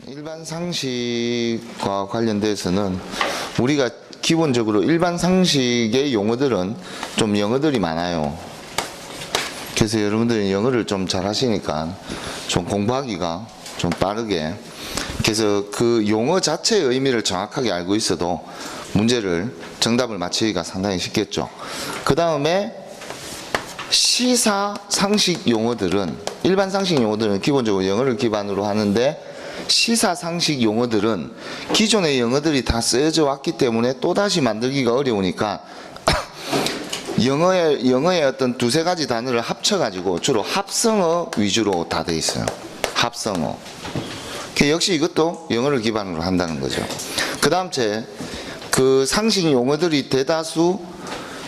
일반 상식과 관련돼서는 우리가 기본적으로 일반 상식의 용어들은 좀 영어들이 많아요. 그래서 여러분들이 영어를 좀 잘 하시니까 좀 공부하기가 좀 빠르게, 그래서 그 용어 자체의 의미를 정확하게 알고 있어도 문제를 정답을 맞히기가 상당히 쉽겠죠. 그 다음에 시사 상식 용어들은, 일반 상식 용어들은 기본적으로 영어를 기반으로 하는데, 시사 상식 용어들은 기존의 영어들이 다 쓰여져 왔기 때문에 또다시 만들기가 어려우니까 영어의 어떤 두세 가지 단어를 합쳐가지고 주로 합성어 위주로 다 돼 있어요. 합성어. 역시 이것도 영어를 기반으로 한다는 거죠. 그 다음 그 상식 용어들이 대다수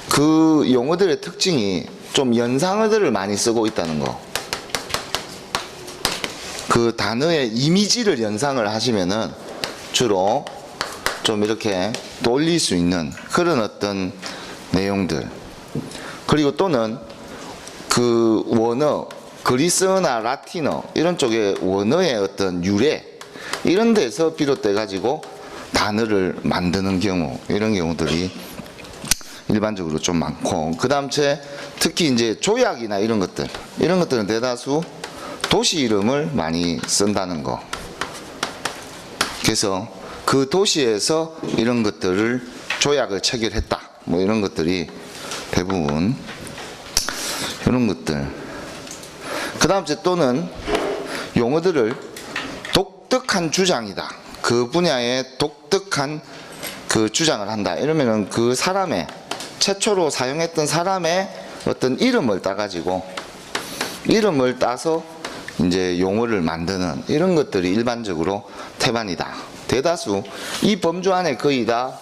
그 용어들의 특징이 좀 연상어들을 많이 쓰고 있다는 거. 그 단어의 이미지를 연상을 하시면은 주로 좀 이렇게 떠올릴 수 있는 그런 어떤 내용들. 그리고 또는 그 원어, 그리스어나 라틴어 이런 쪽의 원어의 어떤 유래, 이런 데서 비롯돼 가지고 단어를 만드는 경우, 이런 경우들이 일반적으로 좀 많고, 그 다음 특히 이제 조약이나 이런 것들은 대다수 도시 이름을 많이 쓴다는 거. 그래서 그 도시에서 이런 것들을 조약을 체결했다, 뭐 이런 것들이 대부분 이런 것들. 그 다음 또는 용어들을 독특한 주장이다, 그 분야에 독특한 그 주장을 한다, 이러면은 그 사람의 최초로 사용했던 사람의 어떤 이름을 따가지고, 이름을 따서 이제 용어를 만드는 이런 것들이 일반적으로 태반이다. 대다수 이 범주 안에 거의 다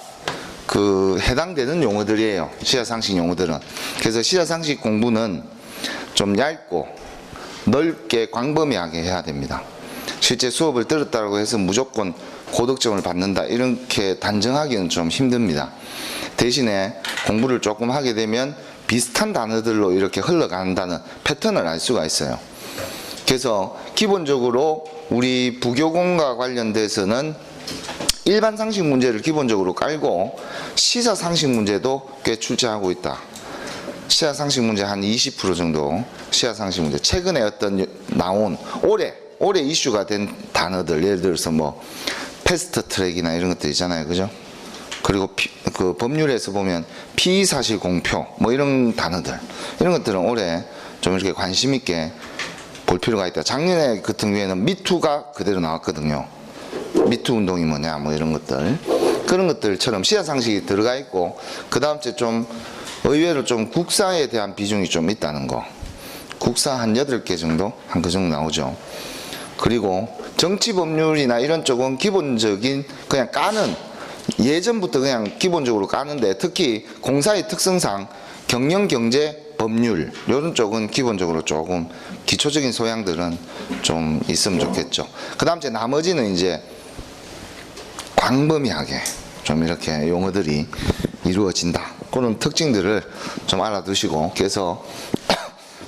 그 해당되는 용어들이에요, 시사상식 용어들은. 그래서 시사상식 공부는 좀 얇고 넓게 광범위하게 해야 됩니다. 실제 수업을 들었다고 해서 무조건 고득점을 받는다, 이렇게 단정하기는 좀 힘듭니다. 대신에 공부를 조금 하게 되면 비슷한 단어들로 이렇게 흘러간다는 패턴을 알 수가 있어요. 그래서 기본적으로 우리 부교공과 관련돼서는 일반 상식 문제를 기본적으로 깔고 시사 상식 문제도 꽤 출제하고 있다. 시사 상식 문제 한 20% 정도, 시사 상식 문제 최근에 어떤 나온 올해 이슈가 된 단어들, 예를 들어서 뭐 패스트 트랙이나 이런 것들 있잖아요, 그죠? 그리고 그 법률에서 보면 피의사실 공표, 뭐 이런 단어들, 이런 것들은 올해 좀 이렇게 관심 있게 볼 필요가 있다. 작년에 같은 경우에는 미투가 그대로 나왔거든요. 미투 운동이 뭐냐, 뭐 이런 것들, 그런 것들처럼 시사상식이 들어가 있고, 그 다음 좀 의외로 좀 국사에 대한 비중이 좀 있다는 거. 국사 한 8개 정도? 한 그 정도 나오죠. 그리고 정치법률이나 이런 쪽은 기본적인 그냥 까는, 예전부터 그냥 기본적으로 까는데, 특히 공사의 특성상 경영경제 법률 이런 쪽은 기본적으로 조금 기초적인 소양들은 좀 있으면 좋겠죠. 그 다음 나머지는 이제 광범위하게 좀 이렇게 용어들이 이루어진다, 그런 특징들을 좀 알아두시고. 그래서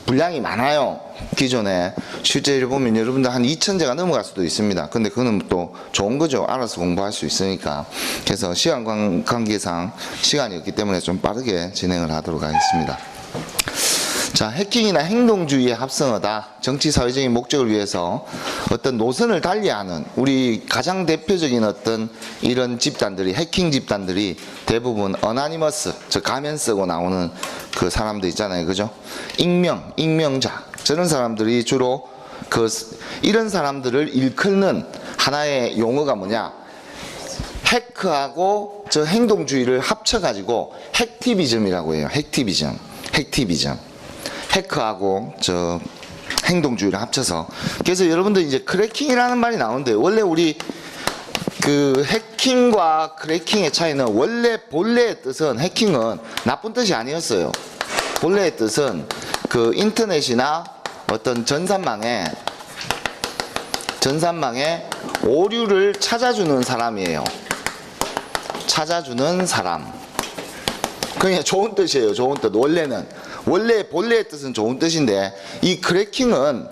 분량이 많아요. 기존에 실제로 보면 여러분들 한 2000제가 넘어갈 수도 있습니다. 근데 그거는 또 좋은 거죠. 알아서 공부할 수 있으니까. 그래서 시간 관계상 시간이 없기 때문에 좀 빠르게 진행을 하도록 하겠습니다. 자, 해킹이나 행동주의의 합성어다. 정치 사회적인 목적을 위해서 어떤 노선을 달리하는, 우리 가장 대표적인 어떤 이런 집단들이, 해킹 집단들이 대부분 어나니머스, 저 가면 쓰고 나오는 그 사람들 있잖아요, 그죠? 익명자, 저런 사람들이 주로 이런 사람들을 일컫는 하나의 용어가 뭐냐, 해크하고 저 행동주의를 합쳐가지고 핵티비즘이라고 해요. 핵티비즘. 해크하고 저 행동주의를 합쳐서. 그래서 여러분들 이제 크래킹이라는 말이 나오는데, 원래 우리 그 해킹과 크래킹의 차이는, 원래 본래의 뜻은, 해킹은 나쁜 뜻이 아니었어요. 본래의 뜻은 그 인터넷이나 어떤 전산망에 오류를 찾아주는 사람이에요. 찾아주는 사람. 그냥 좋은 뜻이에요. 좋은 뜻. 원래 본래의 뜻은 좋은 뜻인데, 이 크래킹은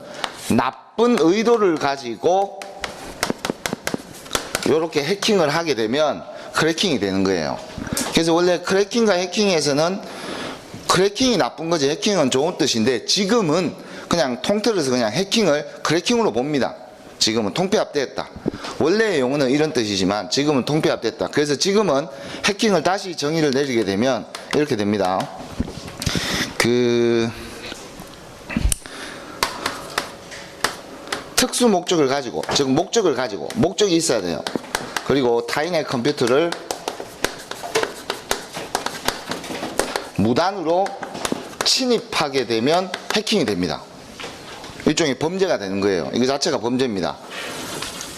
나쁜 의도를 가지고 요렇게 해킹을 하게 되면 크래킹이 되는 거예요. 그래서 원래 크래킹과 해킹에서는 크래킹이 나쁜 거지 해킹은 좋은 뜻인데 지금은 그냥 통틀어서 그냥 해킹을 크래킹으로 봅니다. 지금은 통폐합됐다. 원래의 용어는 이런 뜻이지만 지금은 통폐합됐다. 그래서 지금은 해킹을 다시 정의를 내리게 되면 이렇게 됩니다. 특수 목적을 가지고, 즉 목적을 가지고, 목적이 있어야 돼요. 그리고 타인의 컴퓨터를 무단으로 침입하게 되면 해킹이 됩니다. 일종의 범죄가 되는 거예요. 이거 자체가 범죄입니다.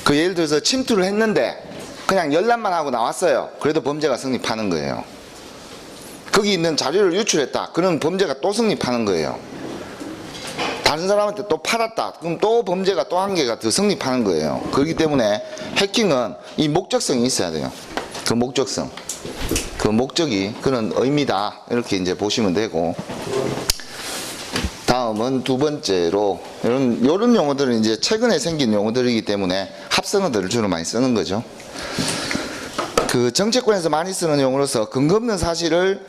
그 예를 들어서 침투를 했는데 그냥 열람만 하고 나왔어요. 그래도 범죄가 성립하는 거예요. 거기 있는 자료를 유출했다. 그럼 범죄가 또 성립하는 거예요. 다른 사람한테 또 팔았다. 그럼 또 범죄가 또 한 개가 더 성립하는 거예요. 그렇기 때문에 해킹은 이 목적성이 있어야 돼요. 그 목적성. 그 목적이 그런 의미다. 이렇게 이제 보시면 되고. 다음은 두 번째로, 이런 용어들은 이제 최근에 생긴 용어들이기 때문에 합성어들을 주로 많이 쓰는 거죠. 그 정치권에서 많이 쓰는 용어로서 근거 없는 사실을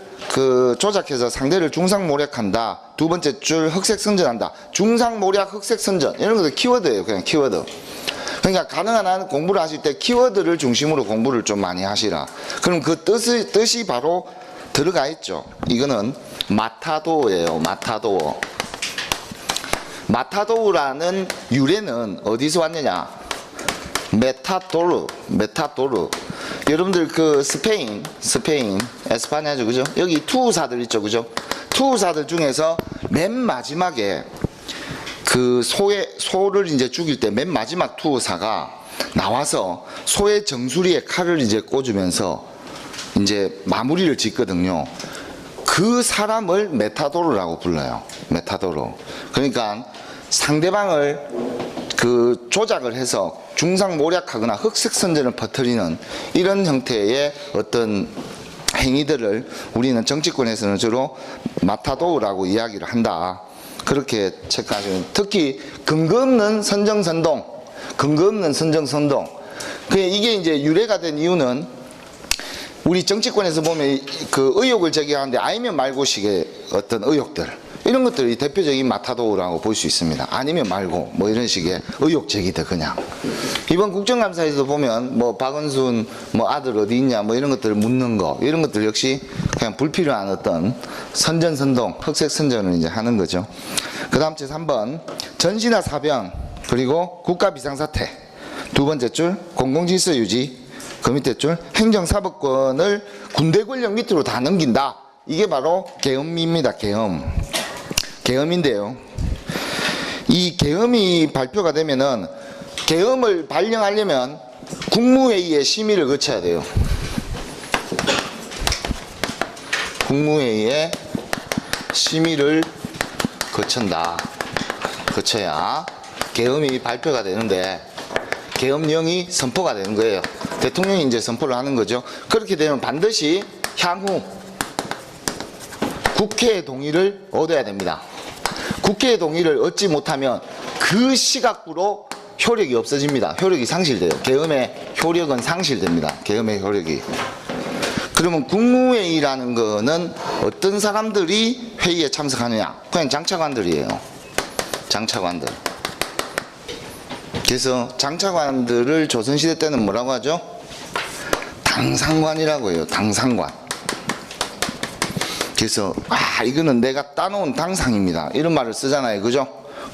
조작해서 상대를 중상모략한다. 두 번째 줄 흑색선전한다. 중상모략, 흑색선전 이런 것들 키워드예요. 그냥 키워드. 그러니까 가능한 한 공부를 하실 때 키워드를 중심으로 공부를 좀 많이 하시라. 그럼 그 뜻이 바로 들어가 있죠. 이거는 마타도예요. 마타도. 마타도라는 유래는 어디서 왔느냐? 메타도르. 여러분들 그 스페인, 에스파냐죠, 그죠? 여기 투우사들 있죠, 그죠? 투우사들 중에서 맨 마지막에 그 소를 이제 죽일 때 맨 마지막 투우사가 나와서 소의 정수리에 칼을 이제 꽂으면서 이제 마무리를 짓거든요. 그 사람을 메타도르라고 불러요. 메타도르. 그러니까 상대방을 조작을 해서 중상모략하거나 흑색선전을 퍼뜨리는 이런 형태의 어떤 행위들을 우리는 정치권에서는 주로 마타도우라고 이야기를 한다. 그렇게 체크하시면, 특히 근거 없는 선정선동. 이게 이제 유래가 된 이유는 우리 정치권에서 보면 그 의혹을 제기하는데 아니면 말고식의 어떤 의혹들, 이런 것들이 대표적인 마타도우라고 볼 수 있습니다. 아니면 말고 뭐 이런 식의 의혹 제기들. 그냥 이번 국정감사에서 보면 뭐 박원순 뭐 아들 어디 있냐 뭐 이런 것들을 묻는 거, 이런 것들 역시 그냥 불필요한 어떤 선전선동, 흑색선전을 이제 하는 거죠. 그 다음 제 3번 전시나 사변, 그리고 국가 비상사태. 두 번째 줄 공공질서 유지. 그 밑에 줄 행정사법권을 군대 권력 밑으로 다 넘긴다. 이게 바로 계엄입니다. 계엄인데요. 이 계엄이 발표가 되면은, 계엄을 발령하려면 국무회의의 심의를 거쳐야 돼요. 국무회의의 심의를 거쳐야 계엄이 발표가 되는데, 계엄령이 선포가 되는 거예요. 대통령이 이제 선포를 하는 거죠. 그렇게 되면 반드시 향후 국회의 동의를 얻어야 됩니다. 국회의 동의를 얻지 못하면 그 시각부로 효력이 없어집니다. 효력이 상실돼요. 계엄의 효력은 상실됩니다. 계엄의 효력이. 그러면 국무회의라는 거는 어떤 사람들이 회의에 참석하느냐? 그냥 장차관들이에요. 장차관들. 그래서 장차관들을 조선시대 때는 뭐라고 하죠? 당상관이라고 해요. 당상관. 그래서 이거는 내가 따놓은 당상입니다. 이런 말을 쓰잖아요. 그죠?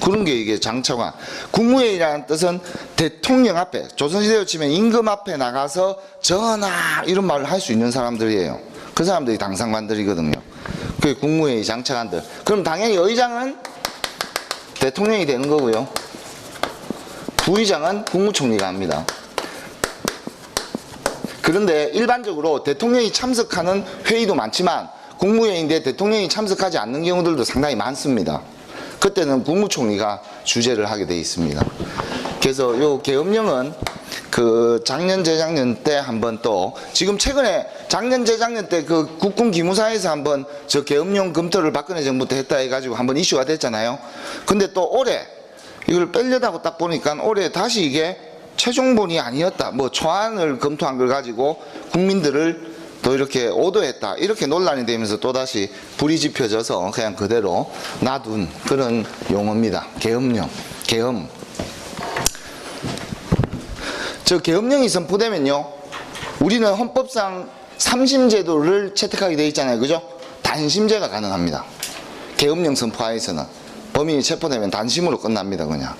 그런 게 이게 장차관. 국무회의라는 뜻은 대통령 앞에, 조선시대로 치면 임금 앞에 나가서 전하 이런 말을 할 수 있는 사람들이에요. 그 사람들이 당상관들이거든요. 그게 국무회의 장차관들. 그럼 당연히 의장은 대통령이 되는 거고요. 부의장은 국무총리가 합니다. 그런데 일반적으로 대통령이 참석하는 회의도 많지만 국무회의인데 대통령이 참석하지 않는 경우들도 상당히 많습니다. 그때는 국무총리가 주재를 하게 되어 있습니다. 그래서 요 계엄령은 그 작년 재작년 때 한번, 또 지금 최근에 작년 재작년 때 그 국군 기무사에서 한번 저 계엄령 검토를 박근혜 정부 때 했다 해가지고 한번 이슈가 됐잖아요. 근데 또 올해 이걸 빼려다고 딱 보니까 올해 다시 이게 최종본이 아니었다. 뭐 초안을 검토한 걸 가지고 국민들을 또 이렇게 오도했다. 이렇게 논란이 되면서 또다시 불이 지펴져서 그냥 그대로 놔둔 그런 용어입니다. 계엄령. 계엄. 저 계엄령이 선포되면요, 우리는 헌법상 3심 제도를 채택하게 되어 있잖아요. 그죠? 단심제가 가능합니다. 계엄령 선포하에서는 범인이 체포되면 단심으로 끝납니다. 그냥.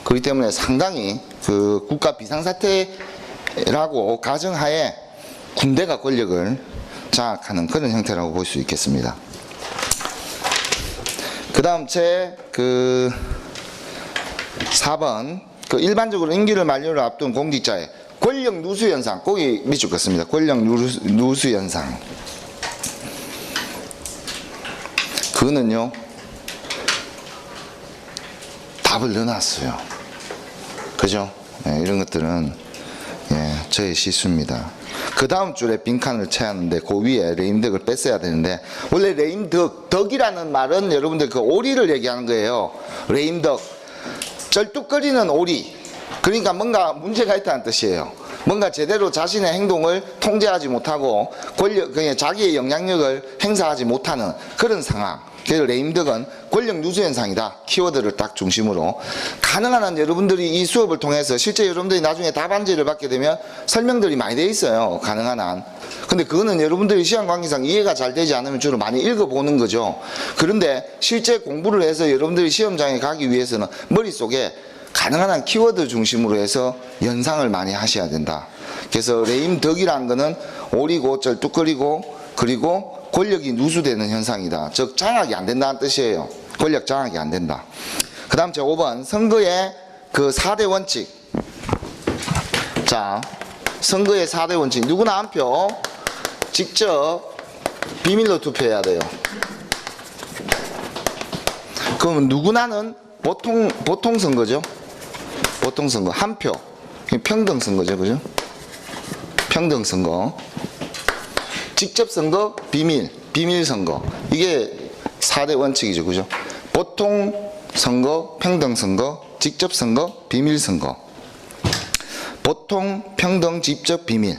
그렇기 때문에 상당히 그 국가 비상사태라고 가정하에 군대가 권력을 장악하는 그런 형태라고 볼 수 있겠습니다. 그 다음 제 4번 일반적으로 임기를 만료를 앞둔 공직자의 권력 누수 현상, 거기 밑줄 긋습니다. 권력 누수 현상. 그거는요, 답을 넣어놨어요. 그죠? 네, 이런 것들은 저의 실수입니다. 그 다음 줄에 빈칸을 채웠는데 그 위에 레임덕을 뺐어야 되는데, 원래 덕이라는 말은 여러분들 그 오리를 얘기하는 거예요. 레임덕. 쩔뚝거리는 오리. 그러니까 뭔가 문제가 있다는 뜻이에요. 뭔가 제대로 자신의 행동을 통제하지 못하고 그냥 자기의 영향력을 행사하지 못하는 그런 상황. 그래서 레임덕은 권력 누수 현상이다. 키워드를 딱 중심으로. 가능한 한 여러분들이 이 수업을 통해서 실제 여러분들이 나중에 답안지를 받게 되면 설명들이 많이 돼 있어요. 가능한 한. 근데 그거는 여러분들이 시험 관계상 이해가 잘 되지 않으면 주로 많이 읽어보는 거죠. 그런데 실제 공부를 해서 여러분들이 시험장에 가기 위해서는 머릿속에 가능한 한 키워드 중심으로 해서 연상을 많이 하셔야 된다. 그래서 레임덕이라는 거는 오리고 쩔뚝거리고 그리고 권력이 누수되는 현상이다. 즉 장악이 안 된다는 뜻이에요. 권력 장악이 안 된다. 그 다음 제 5번 선거의 그 4대 원칙. 자, 선거의 4대 원칙. 누구나 한 표 직접 비밀로 투표해야 돼요. 그러면 누구나는 보통 선거죠. 보통 선거 한 표. 평등 선거죠. 그죠? 평등 선거. 직접 선거, 비밀 선거. 이게 4대 원칙이죠. 그죠? 보통 선거, 평등 선거, 직접 선거, 비밀 선거. 보통, 평등, 직접, 비밀.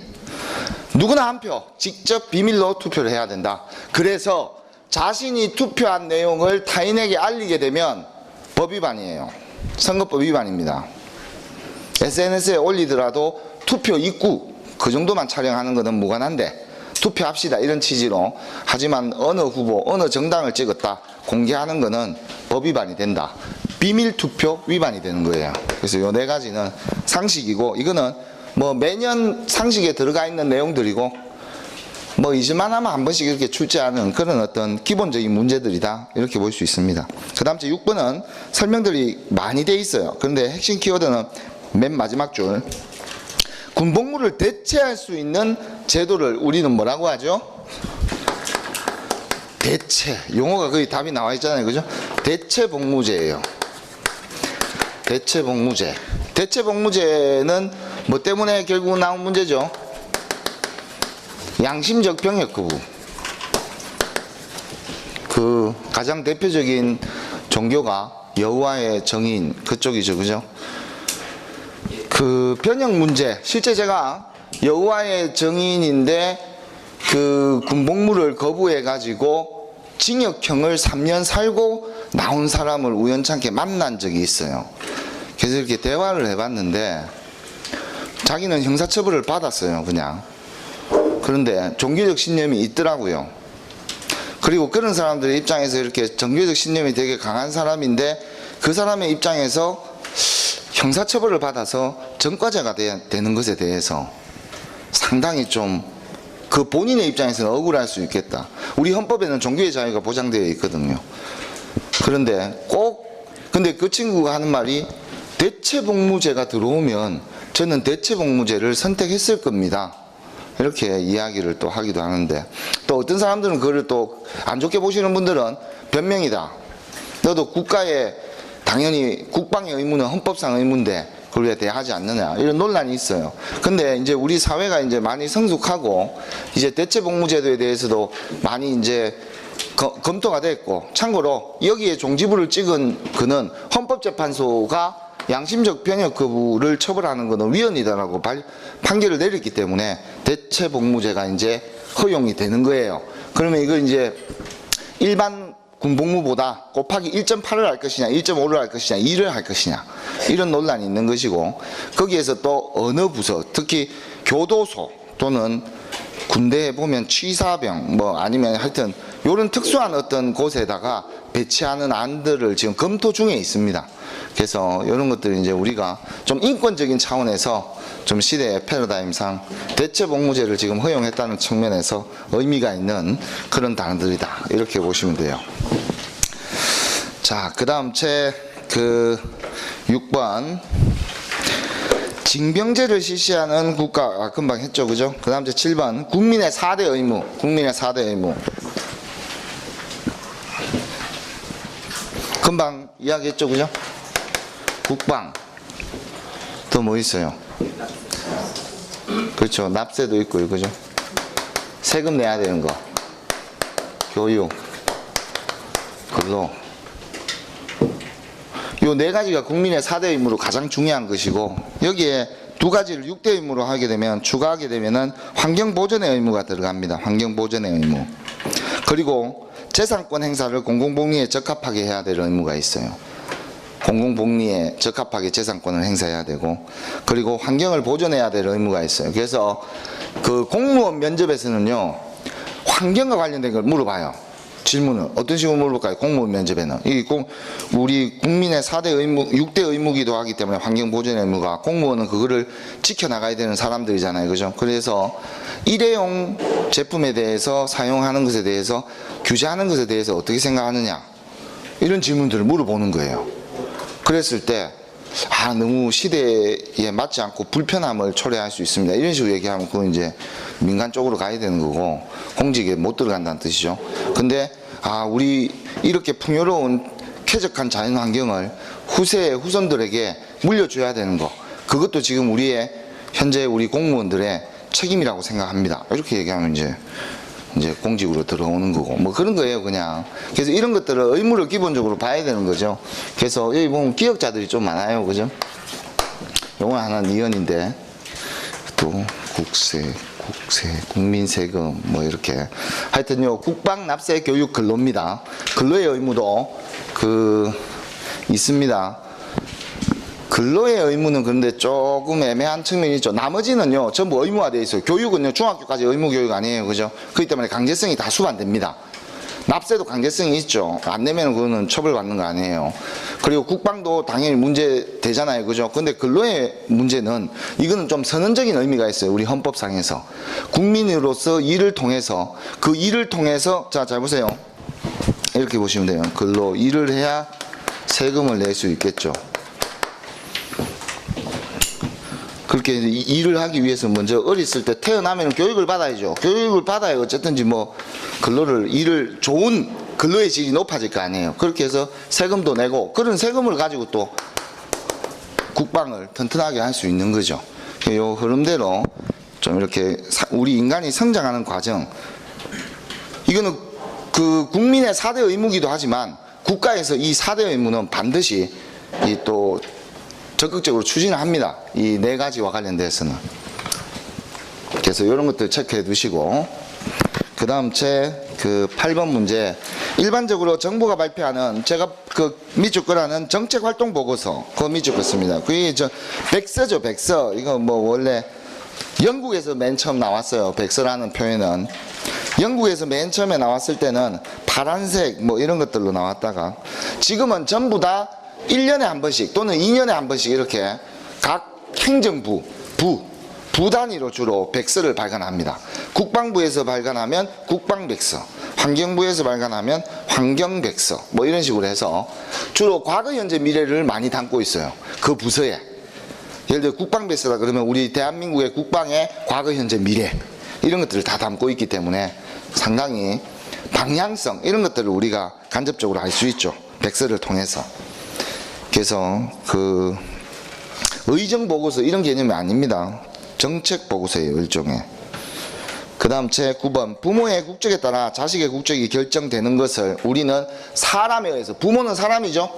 누구나 한 표 직접 비밀로 투표를 해야 된다. 그래서 자신이 투표한 내용을 타인에게 알리게 되면 법 위반이에요. 선거법 위반입니다. SNS에 올리더라도 투표 입구 그 정도만 촬영하는 것은 무관한데 투표합시다 이런 취지로, 하지만 어느 후보 어느 정당을 찍었다 공개하는 것은 법 위반이 된다. 비밀 투표 위반이 되는 거예요. 그래서 요 네 가지는 상식이고, 이거는 뭐 매년 상식에 들어가 있는 내용들이고 뭐 잊을만 하면 한 번씩 이렇게 출제하는 그런 어떤 기본적인 문제들이다, 이렇게 볼 수 있습니다. 그 다음 제 6번은 설명들이 많이 돼 있어요. 그런데 핵심 키워드는 맨 마지막 줄. 군복무를 대체할 수 있는 제도를 우리는 뭐라고 하죠? 대체. 용어가 거의 답이 나와 있잖아요. 그죠? 대체복무제예요. 대체복무제. 대체복무제는 뭐 때문에 결국 나온 문제죠? 양심적 병역 거부. 그 가장 대표적인 종교가 여호와의 정인 그쪽이죠. 그죠? 그 병역 문제, 실제 제가 여호와의 정인인데 그 군복무를 거부해 가지고 징역형을 3년 살고 나온 사람을 우연찮게 만난 적이 있어요. 그래서 이렇게 대화를 해봤는데 자기는 형사처벌을 받았어요. 그냥. 그런데 종교적 신념이 있더라고요. 그리고 그런 사람들의 입장에서 이렇게 종교적 신념이 되게 강한 사람인데 그 사람의 입장에서 형사처벌을 받아서 전과자가 되는 것에 대해서 상당히 좀 그 본인의 입장에서는 억울할 수 있겠다. 우리 헌법에는 종교의 자유가 보장되어 있거든요. 그런데 근데 그 친구가 하는 말이 대체복무제가 들어오면 저는 대체복무제를 선택했을 겁니다. 이렇게 이야기를 또 하기도 하는데, 또 어떤 사람들은 그걸 또 안 좋게 보시는 분들은 변명이다. 너도 국가의 당연히 국방의 의무는 헌법상 의무인데 그걸 왜 대하지 않느냐, 이런 논란이 있어요. 근데 이제 우리 사회가 이제 많이 성숙하고 이제 대체복무제도에 대해서도 많이 이제 검토가 됐고, 참고로 여기에 종지부를 찍은 그는 헌법재판소가 양심적 병역 거부를 처벌하는 것은 위헌이다라고 판결을 내렸기 때문에 대체복무제가 이제 허용이 되는 거예요. 그러면 이걸 이제 일반 군복무보다 곱하기 1.8을 할 것이냐 1.5를 할 것이냐 2를 할 것이냐 이런 논란이 있는 것이고, 거기에서 또 어느 부서, 특히 교도소 또는 군대에 보면 취사병 뭐 아니면 하여튼 이런 특수한 어떤 곳에다가 배치하는 안들을 지금 검토 중에 있습니다. 그래서 이런 것들이 이제 우리가 좀 인권적인 차원에서 좀 시대의 패러다임상 대체복무제를 지금 허용했다는 측면에서 의미가 있는 그런 단어들이다, 이렇게 보시면 돼요. 자, 그 다음 그 6번 징병제를 실시하는 국가, 금방 했죠, 그죠? 그 다음 7번 국민의 4대 의무, 국민의 4대 의무 금방 이야기했죠, 그죠? 국방, 또 뭐 있어요? 그렇죠, 납세도 있고요, 그죠? 세금 내야 되는 거, 교육, 근로, 요 네 가지가 국민의 4대 의무로 가장 중요한 것이고, 여기에 두 가지를 6대 의무로 하게 되면, 추가하게 되면은 환경보전의 의무가 들어갑니다. 환경보전의 의무. 그리고 재산권 행사를 공공복리에 적합하게 해야 될 의무가 있어요. 공공복리에 적합하게 재산권을 행사해야 되고, 그리고 환경을 보존해야 될 의무가 있어요. 그래서 그 공무원 면접에서는요, 환경과 관련된 걸 물어봐요. 질문을 어떤 식으로 물어볼까요? 공무원 면접에는 우리 국민의 4대 의무, 6대 의무기도 하기 때문에 환경보존 의무가, 공무원은 그거를 지켜나가야 되는 사람들이잖아요, 그죠? 그래서 일회용 제품에 대해서, 사용하는 것에 대해서, 규제하는 것에 대해서 어떻게 생각하느냐, 이런 질문들을 물어보는 거예요. 그랬을 때 너무 시대에 맞지 않고 불편함을 초래할 수 있습니다, 이런 식으로 얘기하면 그건 이제 민간 쪽으로 가야 되는 거고 공직에 못 들어간다는 뜻이죠. 근데 우리 이렇게 풍요로운 쾌적한 자연환경을 후손들에게 물려줘야 되는 거, 그것도 지금 현재 우리 공무원들의 책임이라고 생각합니다, 이렇게 얘기하면 이제 공직으로 들어오는 거고 뭐 그런 거예요, 그냥. 그래서 이런 것들을 의무를 기본적으로 봐야 되는 거죠. 그래서 여기 보면 기억자들이 좀 많아요, 그죠? 요건 하나는 이연인데, 또 국세, 국민세금 뭐 이렇게 하여튼요, 국방, 납세, 교육, 근로입니다. 근로의 의무도 있습니다. 근로의 의무는 그런데 조금 애매한 측면이 있죠. 나머지는요 전부 의무화되어 있어요. 교육은요 중학교까지 의무 교육 아니에요, 그죠? 그렇기 때문에 강제성이 다 수반됩니다. 납세도 강제성이 있죠. 안 내면 그거는 처벌받는 거 아니에요. 그리고 국방도 당연히 문제 되잖아요, 그죠? 근데 근로의 문제는, 이거는 좀 선언적인 의미가 있어요, 우리 헌법상에서. 국민으로서 일을 통해서, 그 일을 통해서, 자, 잘 보세요. 이렇게 보시면 돼요. 근로, 일을 해야 세금을 낼 수 있겠죠. 그렇게 일을 하기 위해서 먼저 어렸을 때 태어나면 교육을 받아야죠. 교육을 받아야 어쨌든지 뭐 좋은 근로의 질이 높아질 거 아니에요. 그렇게 해서 세금도 내고, 그런 세금을 가지고 또 국방을 튼튼하게 할 수 있는 거죠. 이 흐름대로 좀 이렇게 우리 인간이 성장하는 과정, 이거는 그 국민의 4대 의무기도 하지만 국가에서 이 4대 의무는 반드시 또 적극적으로 추진을 합니다, 이 네 가지와 관련돼서는. 그래서 이런 것들 체크해 두시고, 그 다음 그 8번 문제, 일반적으로 정부가 발표하는, 제가 그 밑줄 거라는 정책활동보고서, 그거 밑줄 껐습니다. 그게 백서죠, 백서. 이거 뭐 원래 영국에서 맨 처음 나왔어요, 백서라는 표현은. 영국에서 맨 처음에 나왔을 때는 파란색 뭐 이런 것들로 나왔다가, 지금은 전부 다 1년에 한 번씩 또는 2년에 한 번씩 이렇게 각 행정부, 부 단위로 주로 백서를 발간합니다. 국방부에서 발간하면 국방백서, 환경부에서 발간하면 환경백서, 뭐 이런 식으로 해서 주로 과거, 현재, 미래를 많이 담고 있어요, 그 부서에. 예를 들어 국방백서다 그러면 우리 대한민국의 국방의 과거, 현재, 미래, 이런 것들을 다 담고 있기 때문에 상당히 방향성, 이런 것들을 우리가 간접적으로 알 수 있죠, 백서를 통해서. 그래서 그 의정보고서 이런 개념이 아닙니다. 정책보고서예요, 일종의. 그 다음 9번 부모의 국적에 따라 자식의 국적이 결정되는 것을 우리는 사람에 의해서, 부모는 사람이죠.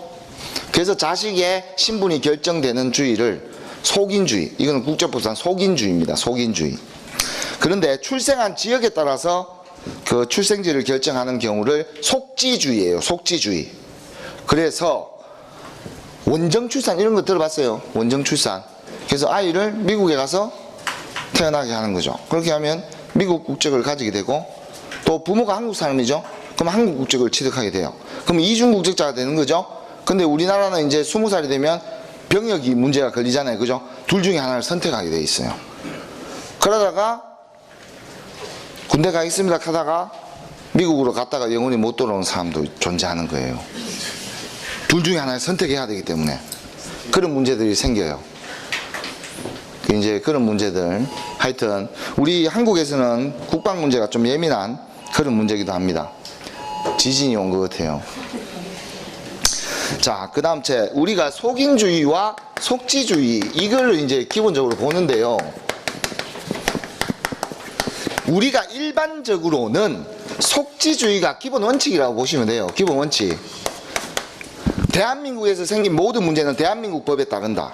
그래서 자식의 신분이 결정되는 주의를 속인주의, 이거는 국제법상 속인주의입니다. 속인주의. 그런데 출생한 지역에 따라서 그 출생지를 결정하는 경우를 속지주의예요. 속지주의. 그래서 원정출산 이런 거 들어봤어요. 원정출산. 그래서 아이를 미국에 가서 태어나게 하는 거죠. 그렇게 하면 미국 국적을 가지게 되고 또 부모가 한국 사람이죠. 그럼 한국 국적을 취득하게 돼요. 그럼 이중 국적자가 되는 거죠. 근데 우리나라는 이제 20살이 되면 병역이 문제가 걸리잖아요. 그죠? 둘 중에 하나를 선택하게 돼 있어요. 그러다가 군대 가겠습니다 하다가 미국으로 갔다가 영원히 못 돌아오는 사람도 존재하는 거예요. 둘 중에 하나를 선택해야 되기 때문에 그런 문제들이 생겨요. 이제 그런 문제들, 하여튼 우리 한국에서는 국방 문제가 좀 예민한 그런 문제이기도 합니다. 지진이 온 것 같아요. 자, 그 다음 우리가 속인주의와 속지주의, 이걸 이제 기본적으로 보는데요. 우리가 일반적으로는 속지주의가 기본 원칙이라고 보시면 돼요. 기본 원칙. 대한민국에서 생긴 모든 문제는 대한민국 법에 따른다.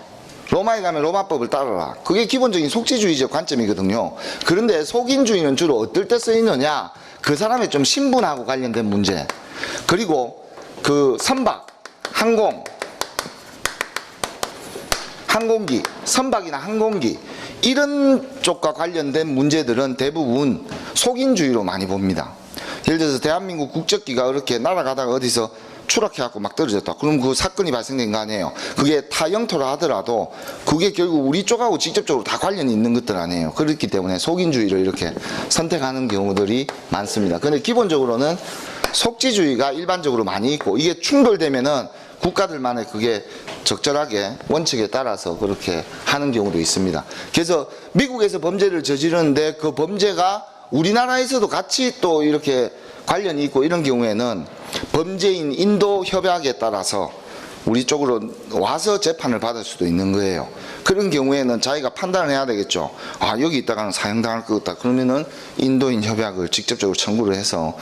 로마에 가면 로마법을 따르라. 그게 기본적인 속지주의적 관점이거든요. 그런데 속인주의는 주로 어떨 때 쓰이느냐, 그 사람의 좀 신분하고 관련된 문제, 그리고 그 선박, 항공기, 선박이나 항공기, 이런 쪽과 관련된 문제들은 대부분 속인주의로 많이 봅니다. 예를 들어서 대한민국 국적기가 이렇게 날아가다가 어디서 추락해갖고 막 떨어졌다. 그럼 그 사건이 발생된 거 아니에요. 그게 타 영토라 하더라도 그게 결국 우리 쪽하고 직접적으로 다 관련이 있는 것들 아니에요. 그렇기 때문에 속인주의를 이렇게 선택하는 경우들이 많습니다. 근데 기본적으로는 속지주의가 일반적으로 많이 있고, 이게 충돌되면은 국가들만의 그게 적절하게 원칙에 따라서 그렇게 하는 경우도 있습니다. 그래서 미국에서 범죄를 저지르는데 그 범죄가 우리나라에서도 같이 또 이렇게 관련이 있고 이런 경우에는 범죄인 인도 협약에 따라서 우리 쪽으로 와서 재판을 받을 수도 있는 거예요. 그런 경우에는 자기가 판단을 해야 되겠죠. 아, 여기 있다가는 사형당할 것 같다. 그러면은 인도인 협약을 직접적으로 청구를 해서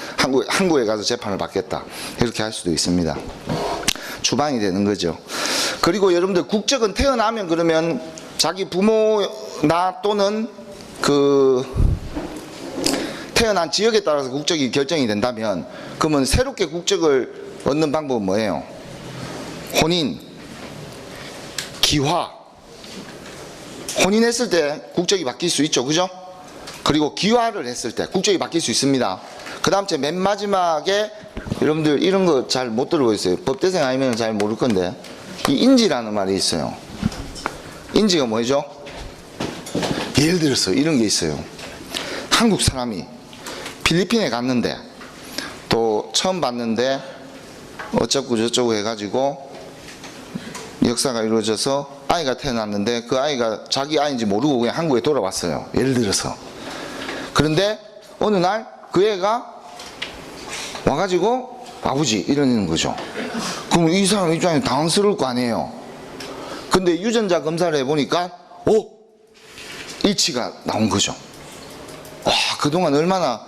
한국에 가서 재판을 받겠다. 이렇게 할 수도 있습니다. 추방이 되는 거죠. 그리고 여러분들 국적은 태어나면 그러면 자기 부모나 또는 그 태어난 지역에 따라서 국적이 결정이 된다면, 그러면 새롭게 국적을 얻는 방법은 뭐예요? 혼인, 기화. 혼인했을 때 국적이 바뀔 수 있죠. 그죠? 그리고 기화를 했을 때 국적이 바뀔 수 있습니다. 그 다음 맨 마지막에 여러분들 이런 거 잘 못 들어보셨어요. 법대생 아니면 잘 모를 건데, 이 인지라는 말이 있어요. 인지가 뭐죠? 예를 들어서 이런 게 있어요. 한국 사람이 필리핀에 갔는데 또 처음 봤는데 어쩌고 저쩌고 해가지고 역사가 이루어져서 아이가 태어났는데 그 아이가 자기 아이인지 모르고 그냥 한국에 돌아왔어요. 예를 들어서. 그런데 어느 날 그 애가 와가지고 아버지 이러는 거죠. 그럼 이 사람 입장에 당황스러울 거 아니에요. 근데 유전자 검사를 해보니까 일치가 나온 거죠. 와, 그동안 얼마나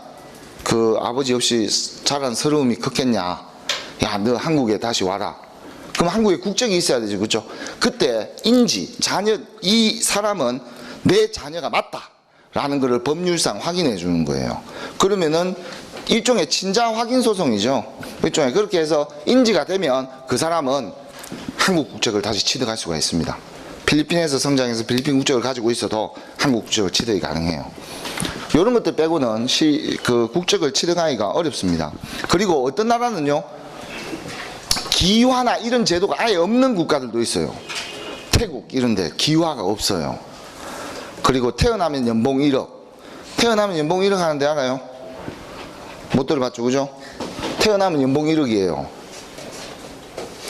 그 아버지 없이 자란 서러움이 컸겠냐. 야, 너 한국에 다시 와라. 그럼 한국에 국적이 있어야 되죠. 그렇죠? 그때 인지, 자녀, 이 사람은 내 자녀가 맞다 라는 것을 법률상 확인해 주는 거예요. 그러면은 일종의 친자 확인 소송이죠. 일종의 그렇게 해서 인지가 되면 그 사람은 한국 국적을 다시 취득할 수가 있습니다. 필리핀에서 성장해서 필리핀 국적을 가지고 있어도 한국 국적을 취득이 가능해요. 이런 것들 빼고는 그 국적을 취득하기가 어렵습니다. 그리고 어떤 나라는요, 기화나 이런 제도가 아예 없는 국가들도 있어요. 태국 이런 데 기화가 없어요. 그리고 태어나면 연봉 1억. 태어나면 연봉 1억 하는데 알아요? 못 들어봤죠, 그죠? 태어나면 연봉 1억이에요.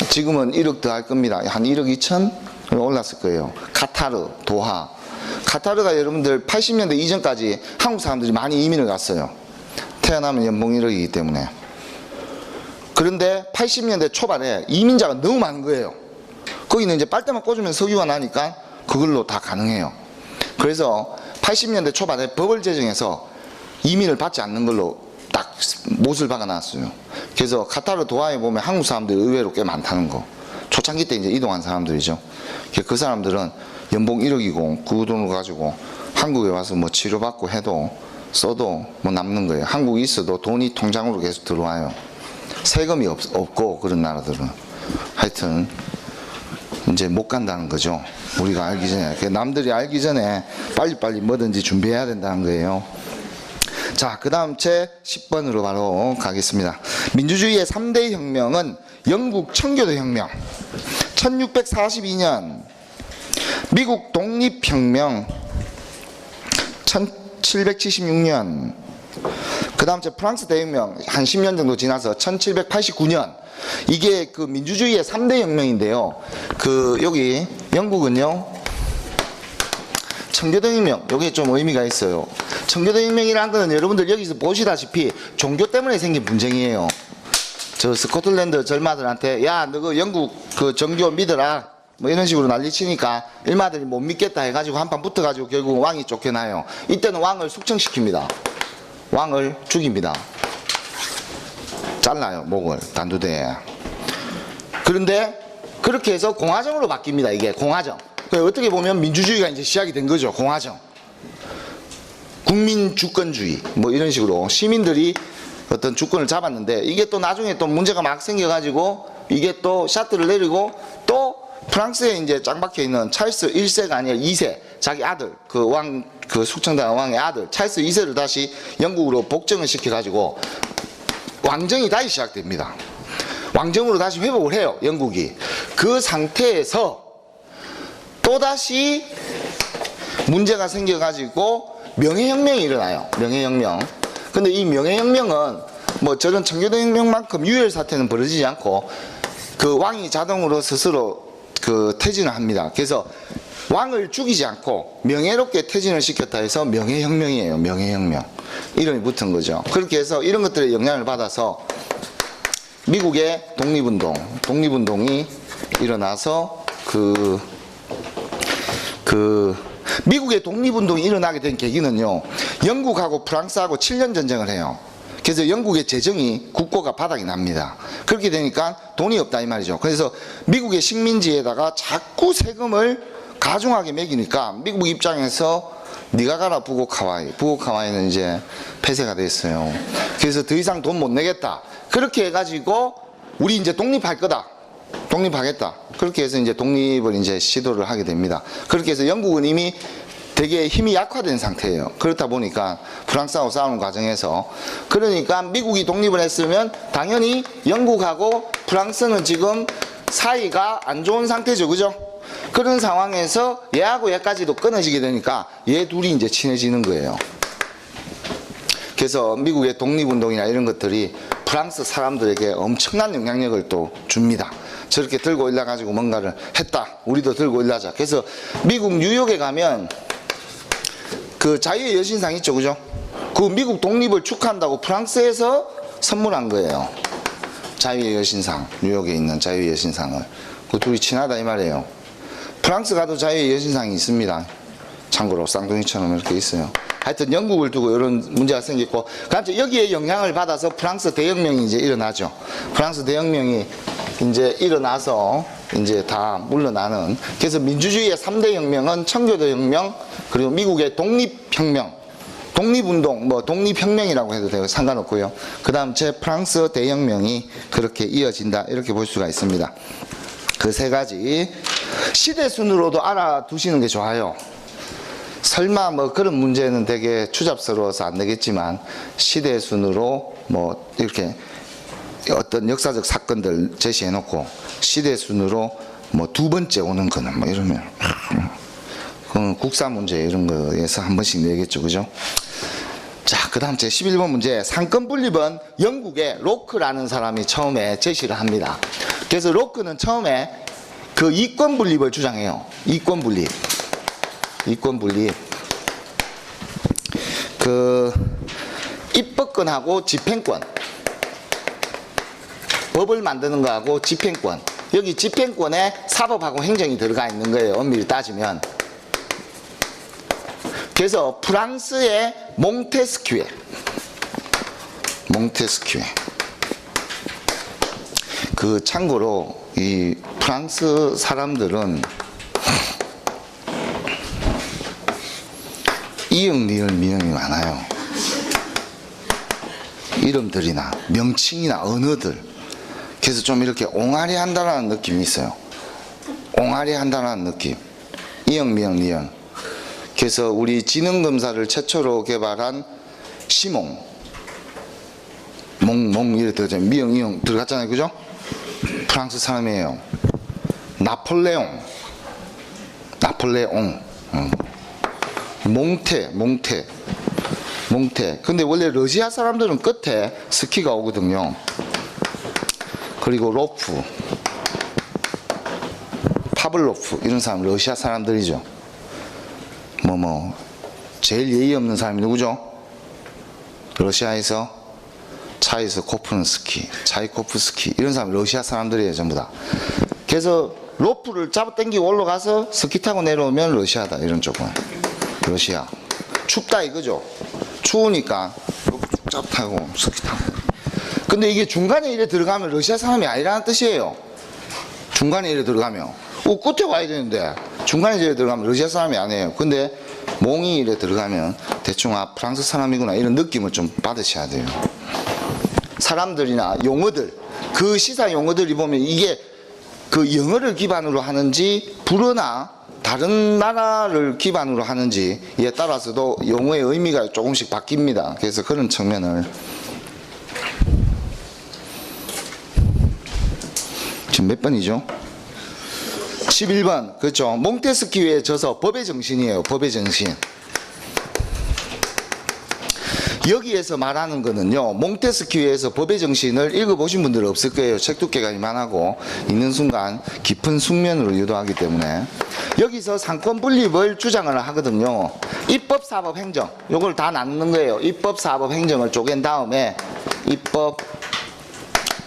지금은 1억 더 할 겁니다. 한 1억 2천 올랐을 거예요. 카타르, 도하. 카타르가 여러분들 80년대 이전까지 한국 사람들이 많이 이민을 갔어요. 태어나면 연봉 1억이기 때문에. 그런데 80년대 초반에 이민자가 너무 많은 거예요. 거기는 이제 빨대만 꽂으면 석유가 나니까 그걸로 다 가능해요. 그래서 80년대 초반에 법을 제정해서 이민을 받지 않는 걸로 딱 못을 박아놨어요. 그래서 카타르 도하에 보면 한국 사람들이 의외로 꽤 많다는 거. 초창기 때 이제 이동한 사람들이죠. 그 사람들은 연봉 1억이고 그 돈을 가지고 한국에 와서 뭐 치료받고 해도 써도 뭐 남는 거예요. 한국에 있어도 돈이 통장으로 계속 들어와요. 세금이 없고 그런 나라들은. 하여튼 이제 못 간다는 거죠. 우리가 알기 전에. 남들이 알기 전에 빨리빨리 뭐든지 준비해야 된다는 거예요. 자, 그 다음 제 10번으로 바로 가겠습니다. 민주주의의 3대 혁명은 영국 청교도 혁명, 1642년 미국 독립혁명, 1776년, 그 다음 제 프랑스 대혁명 한 10년 정도 지나서 1789년. 이게 그 민주주의의 3대 혁명인데요. 그 여기 영국은요 청교도혁명, 요게 좀 의미가 있어요. 청교도혁명이라는 거는 여러분들 여기서 보시다시피 종교 때문에 생긴 분쟁이에요. 저 스코틀랜드 절마들한테 야 너 그 영국 그 정교 믿어라 뭐 이런 식으로 난리치니까 일마들이 못 믿겠다 해가지고 한판 붙어가지고 결국 왕이 쫓겨나요. 이때는 왕을 숙청시킵니다. 왕을 죽입니다. 잘라요, 목을 단두대에. 그런데 그렇게 해서 공화정으로 바뀝니다. 이게 공화정. 어떻게 보면 민주주의가 이제 시작이 된 거죠. 공화정. 국민 주권주의 뭐 이런 식으로 시민들이 어떤 주권을 잡았는데, 이게 또 나중에 또 문제가 막 생겨가지고 이게 또 샤트를 내리고 또 프랑스에 이제 짱 박혀 있는 찰스 1세가 아니라 2세, 자기 아들, 그 숙청당 왕의 아들 찰스 2세를 다시 영국으로 복정을 시켜가지고 왕정이 다시 시작됩니다. 왕정으로 다시 회복을 해요, 영국이. 그 상태에서 또다시 문제가 생겨가지고 명예혁명이 일어나요. 명예혁명. 근데 이 명예혁명은 뭐 저런 청교도혁명만큼 유혈사태는 벌어지지 않고 그 왕이 자동으로 스스로 그 퇴진을 합니다. 그래서 왕을 죽이지 않고 명예롭게 퇴진을 시켰다 해서 명예혁명이에요. 명예혁명. 이름이 붙은 거죠. 그렇게 해서 이런 것들의 영향을 받아서 미국의 독립운동이 일어나서 미국의 독립운동이 일어나게 된 계기는요, 영국하고 프랑스하고 7년 전쟁을 해요. 그래서 영국의 재정이 국고가 바닥이 납니다. 그렇게 되니까 돈이 없다 이 말이죠. 그래서 미국의 식민지에다가 자꾸 세금을 가중하게 매기니까 미국 입장에서 네가 가라 북옥 하와이. 북옥 하와이는 이제 폐쇄가 됐어요. 그래서 더 이상 돈 못 내겠다. 그렇게 해가지고 우리 이제 독립할 거다. 독립하겠다. 그렇게 해서 이제 독립을 이제 시도를 하게 됩니다. 그렇게 해서 영국은 이미 되게 힘이 약화된 상태예요. 그렇다 보니까 프랑스하고 싸우는 과정에서, 그러니까 미국이 독립을 했으면 당연히 영국하고 프랑스는 지금 사이가 안 좋은 상태죠. 그죠? 그런 상황에서 얘하고 얘까지도 끊어지게 되니까 얘 둘이 이제 친해지는 거예요. 그래서 미국의 독립운동이나 이런 것들이 프랑스 사람들에게 엄청난 영향력을 또 줍니다. 저렇게 들고 일어나가지고 뭔가를 했다. 우리도 들고 일어나자. 그래서 미국 뉴욕에 가면 그 자유의 여신상 있죠. 그죠? 그 미국 독립을 축하한다고 프랑스에서 선물한 거예요. 자유의 여신상. 뉴욕에 있는 자유의 여신상을. 그 둘이 친하다 이 말이에요. 프랑스 가도 자유의 여신상이 있습니다. 참고로 쌍둥이처럼 이렇게 있어요. 하여튼 영국을 두고 이런 문제가 생겼고, 그다음에 여기에 영향을 받아서 프랑스 대혁명이 이제 일어나죠. 프랑스 대혁명이 이제 일어나서 이제 다 물러나는. 그래서 민주주의의 3대 혁명은 청교도 혁명, 그리고 미국의 독립혁명, 독립운동, 뭐 독립혁명이라고 해도 되고 상관없고요. 그 다음 제 프랑스 대혁명이 그렇게 이어진다, 이렇게 볼 수가 있습니다. 그 세 가지 시대 순으로도 알아두시는 게 좋아요. 설마 뭐 그런 문제는 되게 추잡스러워서 안 되겠지만 시대 순으로 뭐 이렇게 어떤 역사적 사건들 제시해 놓고 시대 순으로 뭐 두 번째 오는 거는 뭐 이러면 그건 국사 문제 이런 거에서 한 번씩 내겠죠. 그죠? 자, 그 다음 제 11번 문제. 상권 분립은 영국의 로크라는 사람이 처음에 제시를 합니다. 그래서 로크는 처음에 그 이권 분립을 주장해요. 이권 분립. 그 입법권하고 집행권. 법을 만드는 거하고 집행권. 여기 집행권에 사법하고 행정이 들어가 있는 거예요. 엄밀히 따지면. 그래서 프랑스의 몽테스큐에 그 참고로 이 프랑스 사람들은 이응, 리을, 미응이 많아요. 이름들이나 명칭이나 언어들. 그래서 좀 이렇게 옹알이 한다는 느낌이 있어요. 옹알이 한다는 느낌. 이응, 미응, 리을. 그래서 우리 지능검사를 최초로 개발한 시몽, 몽 이렇게 들어가잖아요. 미응, 이응 들어갔잖아요. 그죠? 프랑스 사람이에요. 나폴레옹. 몽테. 근데 원래 러시아 사람들은 끝에 스키가 오거든요. 그리고 로프, 파블로프 이런 사람 러시아 사람들이죠. 제일 예의 없는 사람이 누구죠? 러시아에서 차에서 코프는 스키, 차이코프스키 이런 사람 러시아 사람들이에요, 전부 다. 그래서 로프를 잡아 당기고 올라가서 스키 타고 내려오면 러시아다, 이런 쪽은. 러시아. 춥다 이거죠. 추우니까 로프 쭉 잡아 타고 스키 타고. 근데 이게 중간에 이래 들어가면 러시아 사람이 아니라는 뜻이에요. 중간에 이래 들어가면. 끝에 와야 되는데 중간에 이래 들어가면 러시아 사람이 아니에요. 근데 몽이 이래 들어가면 대충 프랑스 사람이구나 이런 느낌을 좀 받으셔야 돼요. 사람들이나 용어들, 그 시사 용어들이 보면 이게 그 영어를 기반으로 하는지 불어나 다른 나라를 기반으로 하는지에 따라서도 용어의 의미가 조금씩 바뀝니다. 그래서 그런 측면을 지금 몇 번이죠? 11번. 그렇죠. 몽테스키유의 저서 법의 정신이에요. 법의 정신. 여기에서 말하는 거는요, 몽테스키유에서 법의 정신을 읽어보신 분들은 없을 거예요. 책 두께가 이만하고 있는 순간 깊은 숙면으로 유도하기 때문에. 여기서 상권 분립을 주장을 하거든요. 입법, 사법, 행정 요걸 다 나누는 거예요. 입법, 사법, 행정을 쪼갠 다음에 입법,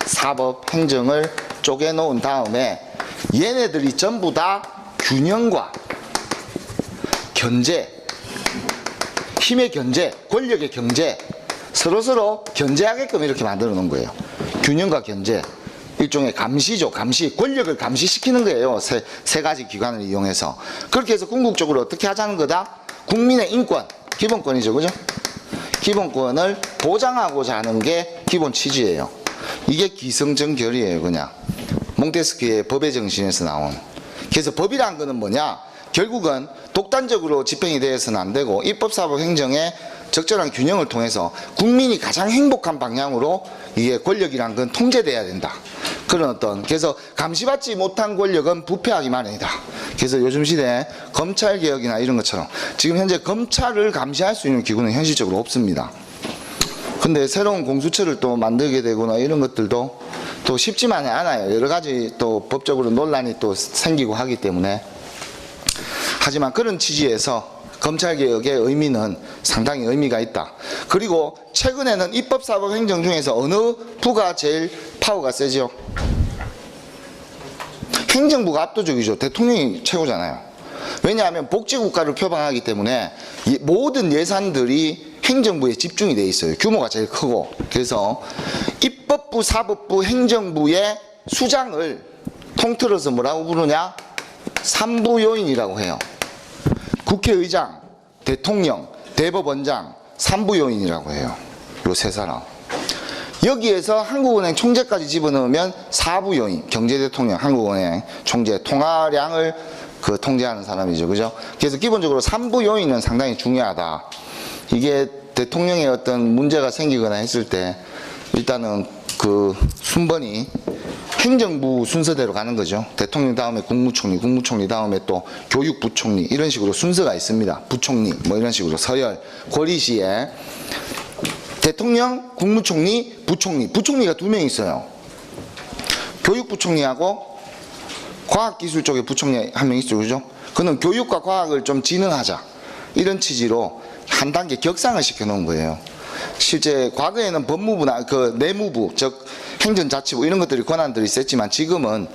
사법, 행정을 쪼개놓은 다음에 얘네들이 전부 다 균형과 견제, 힘의 견제, 권력의 견제, 서로서로 견제하게끔 이렇게 만들어 놓은 거예요. 균형과 견제, 일종의 감시죠. 감시, 권력을 감시시키는 거예요. 세 가지 기관을 이용해서. 그렇게 해서 궁극적으로 어떻게 하자는 거다? 국민의 인권, 기본권이죠. 그죠? 기본권을 보장하고자 하는 게 기본 취지예요. 이게 기성정결이에요. 그냥 몽테스키유의 법의 정신에서 나온. 그래서 법이란 거는 뭐냐? 결국은 독단적으로 집행이 되어서는 안 되고 입법사법 행정의 적절한 균형을 통해서 국민이 가장 행복한 방향으로 이게 권력이란 건 통제돼야 된다. 그런 어떤, 그래서 감시받지 못한 권력은 부패하기 마련이다. 그래서 요즘 시대에 검찰개혁이나 이런 것처럼 지금 현재 검찰을 감시할 수 있는 기구는 현실적으로 없습니다. 근데 새로운 공수처를 또 만들게 되거나 이런 것들도 또 쉽지만은 않아요. 여러 가지 또 법적으로 논란이 또 생기고 하기 때문에. 하지만 그런 취지에서 검찰개혁의 의미는 상당히 의미가 있다. 그리고 최근에는 입법사법행정 중에서 어느 부가 제일 파워가 세죠? 행정부가 압도적이죠. 대통령이 최고잖아요. 왜냐하면 복지국가를 표방하기 때문에 모든 예산들이 행정부에 집중이 돼 있어요. 규모가 제일 크고. 그래서 입법부, 사법부, 행정부의 수장을 통틀어서 뭐라고 부르냐? 삼부요인이라고 해요. 국회의장, 대통령, 대법원장, 삼부요인이라고 해요. 요 세 사람. 여기에서 한국은행 총재까지 집어넣으면 사부요인, 경제대통령, 한국은행 총재, 통화량을 통제하는 사람이죠. 그죠? 그래서 기본적으로 삼부요인은 상당히 중요하다. 이게 대통령의 어떤 문제가 생기거나 했을 때 일단은 그 순번이 행정부 순서대로 가는 거죠. 대통령 다음에 국무총리, 국무총리 다음에 또 교육부총리 이런 식으로 순서가 있습니다. 부총리 뭐 이런 식으로 서열, 고리시에 대통령, 국무총리, 부총리, 부총리가 2명 있어요. 교육부총리하고 과학기술 쪽에 부총리 1명 있죠. 그죠? 그는 교육과 과학을 좀 진흥하자 이런 취지로 한 단계 격상을 시켜놓은 거예요. 실제 과거에는 법무부나 내무부, 즉 행정자치부 이런 것들이 권한들이 셌지만 지금은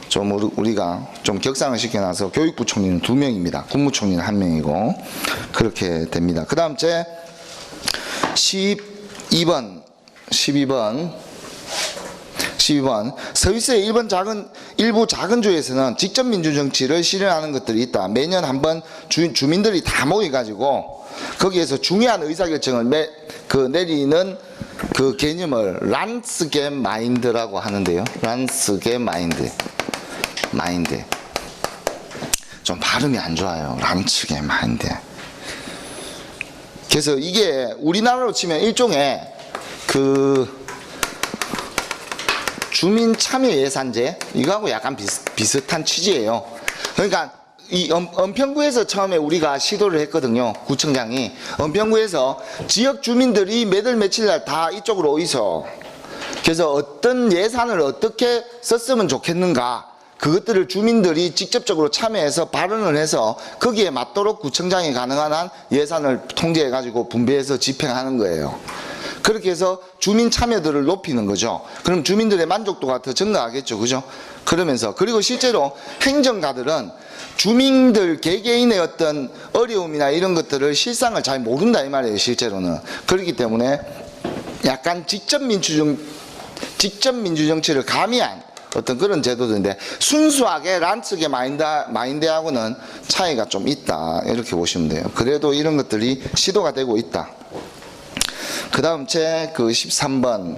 좀 우리가 좀 격상을 시켜놔서 교육부총리는 2명입니다. 국무총리는 1명이고 그렇게 됩니다. 그 다음 제 12번 스위스의 일부 작은 주에서는 직접 민주정치를 실현하는 것들이 있다. 매년 한번 주민들이 다 모여가지고 거기에서 중요한 의사결정을 내리는 그 개념을 란스게 마인드라고 하는데요. 란스게 마인드. 좀 발음이 안 좋아요. 란스게 마인드. 그래서 이게 우리나라로 치면 일종의 그 주민 참여 예산제 이거하고 약간 비슷한 취지예요. 그러니까 이 은평구에서 처음에 우리가 시도를 했거든요. 구청장이 은평구에서 지역 주민들이 몇월 며칠 날 다 이쪽으로 오이소. 그래서 어떤 예산을 어떻게 썼으면 좋겠는가 그것들을 주민들이 직접적으로 참여해서 발언을 해서 거기에 맞도록 구청장이 가능한 한 예산을 통제해 가지고 분배해서 집행하는 거예요. 그렇게 해서 주민 참여도를 높이는 거죠. 그럼 주민들의 만족도가 더 증가하겠죠. 그죠? 그러면서 그리고 실제로 행정가들은 주민들 개개인의 어떤 어려움이나 이런 것들을 실상을 잘 모른다 이 말이에요. 실제로는. 그렇기 때문에 약간 직접 민주정치를 가미한 어떤 그런 제도인데 순수하게 란츠게 마인드하고는 차이가 좀 있다 이렇게 보시면 돼요. 그래도 이런 것들이 시도가 되고 있다. 그 다음 책 그 13번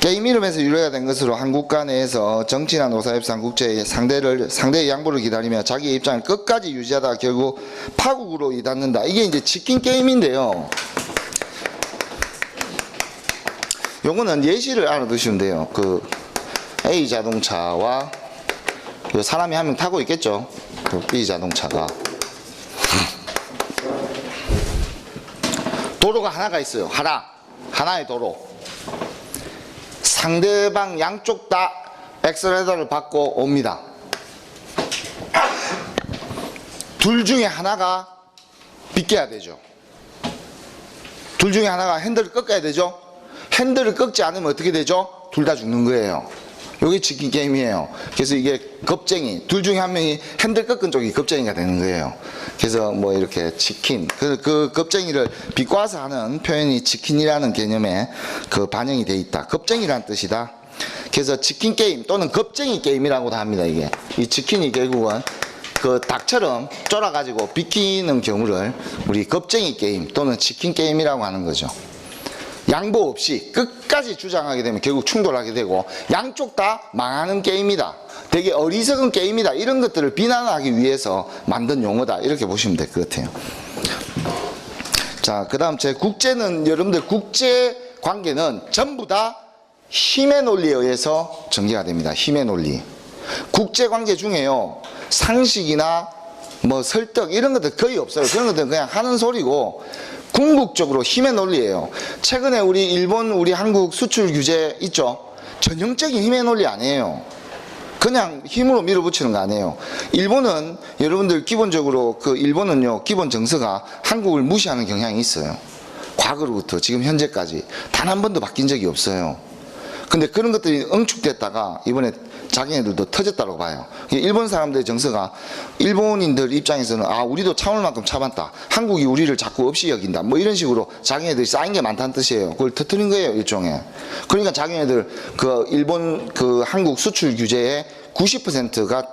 게임 이름에서 유래가 된 것으로 한국가 내에서 정치나 노사협상 국제의 상대의 양보를 기다리며 자기의 입장을 끝까지 유지하다가 결국 파국으로 이닫는다. 이게 이제 치킨 게임인데요. 요거는 예시를 알아두시면 돼요. 그 A 자동차와 사람이 한 명 타고 있겠죠. 그 B 자동차가 도로가 하나가 있어요. 하나의 도로. 상대방 양쪽 다 엑셀레이터를 받고 옵니다. 둘 중에 하나가 비껴야 되죠. 둘 중에 하나가 핸들을 꺾어야 되죠. 핸들을 꺾지 않으면 어떻게 되죠? 둘 다 죽는 거예요. 이게 치킨 게임이에요. 그래서 이게 겁쟁이, 둘 중에 한 명이 핸들 꺾은 쪽이 겁쟁이가 되는 거예요. 그래서 뭐 이렇게 치킨, 그 겁쟁이를 비꼬아서 하는 표현이 치킨이라는 개념에 그 반영이 돼 있다. 겁쟁이란 뜻이다. 그래서 치킨 게임 또는 겁쟁이 게임이라고도 합니다. 이게 이 치킨이 결국은 그 닭처럼 쫄아가지고 비키는 경우를 우리 겁쟁이 게임 또는 치킨 게임이라고 하는 거죠. 양보 없이 끝까지 주장하게 되면 결국 충돌하게 되고 양쪽 다 망하는 게임이다. 되게 어리석은 게임이다. 이런 것들을 비난하기 위해서 만든 용어다. 이렇게 보시면 될 것 같아요. 자, 그 다음 제 국제는 여러분들 국제 관계는 전부 다 힘의 논리에 의해서 전개가 됩니다. 힘의 논리. 국제 관계 중에요. 상식이나 뭐 설득 이런 것들 거의 없어요. 그런 것들은 그냥 하는 소리고 궁극적으로 힘의 논리예요. 최근에 우리 한국 수출 규제 있죠? 전형적인 힘의 논리 아니에요. 그냥 힘으로 밀어붙이는 거 아니에요. 일본은 여러분들 기본적으로 일본은요 기본 정서가 한국을 무시하는 경향이 있어요. 과거로부터 지금 현재까지 단 한 번도 바뀐 적이 없어요. 근데 그런 것들이 응축됐다가 이번에 자기네들도 터졌다고 봐요. 일본 사람들의 정서가 일본인들 입장에서는 우리도 참을 만큼 참았다. 한국이 우리를 자꾸 없이 여긴다. 뭐 이런 식으로 자기네들이 쌓인 게 많다는 뜻이에요. 그걸 터뜨린 거예요, 일종의. 그러니까 자기네들 일본 한국 수출 규제의 90%가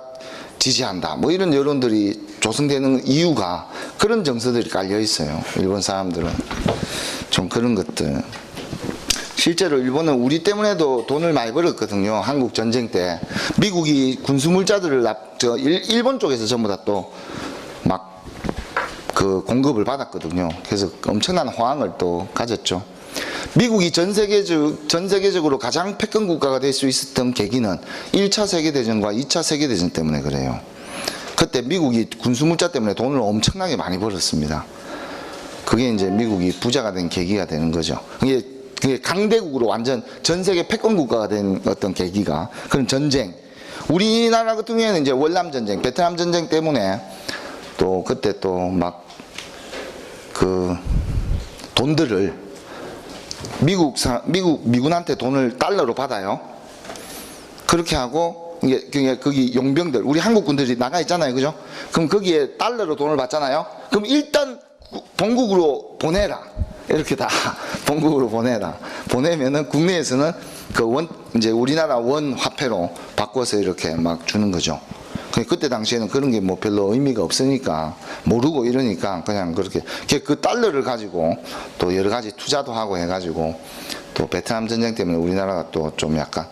지지한다. 뭐 이런 여론들이 조성되는 이유가 그런 정서들이 깔려 있어요. 일본 사람들은. 좀 그런 것들. 실제로 일본은 우리 때문에도 돈을 많이 벌었거든요. 한국 전쟁 때. 미국이 군수물자들을 일본 쪽에서 전부 다 또 막 공급을 받았거든요. 그래서 엄청난 호황을 또 가졌죠. 미국이 전 세계적으로 가장 패권 국가가 될 수 있었던 계기는 1차 세계대전과 2차 세계대전 때문에 그래요. 그때 미국이 군수물자 때문에 돈을 엄청나게 많이 벌었습니다. 그게 이제 미국이 부자가 된 계기가 되는 거죠. 그게 강대국으로 완전 전 세계 패권 국가가 된 어떤 계기가 그런 전쟁. 우리나라 같은 경우에는 이제 월남 전쟁, 베트남 전쟁 때문에 또 그때 또 막 돈들을 미군한테 돈을 달러로 받아요. 그렇게 하고 이게 거기 용병들, 우리 한국 군들이 나가 있잖아요, 그죠? 그럼 거기에 달러로 돈을 받잖아요. 그럼 일단 본국으로 보내라. 이렇게 다 본국으로 보내라. 보내면은 국내에서는 이제 우리나라 원 화폐로 바꿔서 이렇게 막 주는 거죠. 그때 당시에는 그런 게 뭐 별로 의미가 없으니까, 모르고 이러니까 그냥 그렇게 그 달러를 가지고 또 여러 가지 투자도 하고 해가지고, 또 베트남 전쟁 때문에 우리나라가 또 좀 약간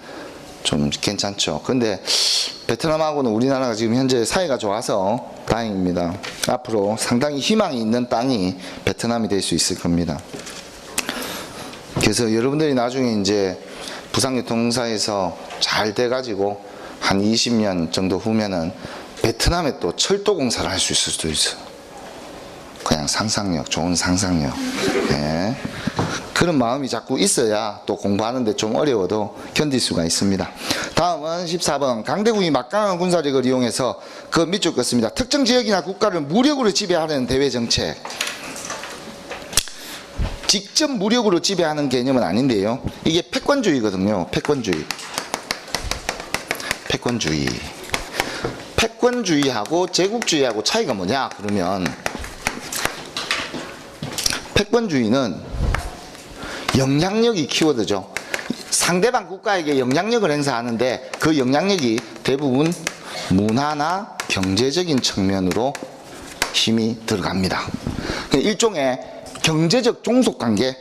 좀 괜찮죠. 근데 베트남하고는 우리나라가 지금 현재 사이가 좋아서 다행입니다. 앞으로 상당히 희망이 있는 땅이 베트남이 될 수 있을 겁니다. 그래서 여러분들이 나중에 이제 부산교통공사에서 잘 돼가지고 한 20년 정도 후면은 베트남에 또 철도공사를 할 수 있을 수도 있어. 그냥 상상력, 좋은 상상력. 네. 그런 마음이 자꾸 있어야 또 공부하는데 좀 어려워도 견딜 수가 있습니다. 다음은 14번. 강대국이 막강한 군사력을 이용해서 그 밑줄 긋습니다. 특정 지역이나 국가를 무력으로 지배하려는 대외 정책. 직접 무력으로 지배하는 개념은 아닌데요. 이게 패권주의거든요. 패권주의. 패권주의. 패권주의하고 제국주의하고 차이가 뭐냐? 그러면 패권주의는 영향력이 키워드죠. 상대방 국가에게 영향력을 행사하는데 그 영향력이 대부분 문화나 경제적인 측면으로 힘이 들어갑니다. 일종의 경제적 종속관계,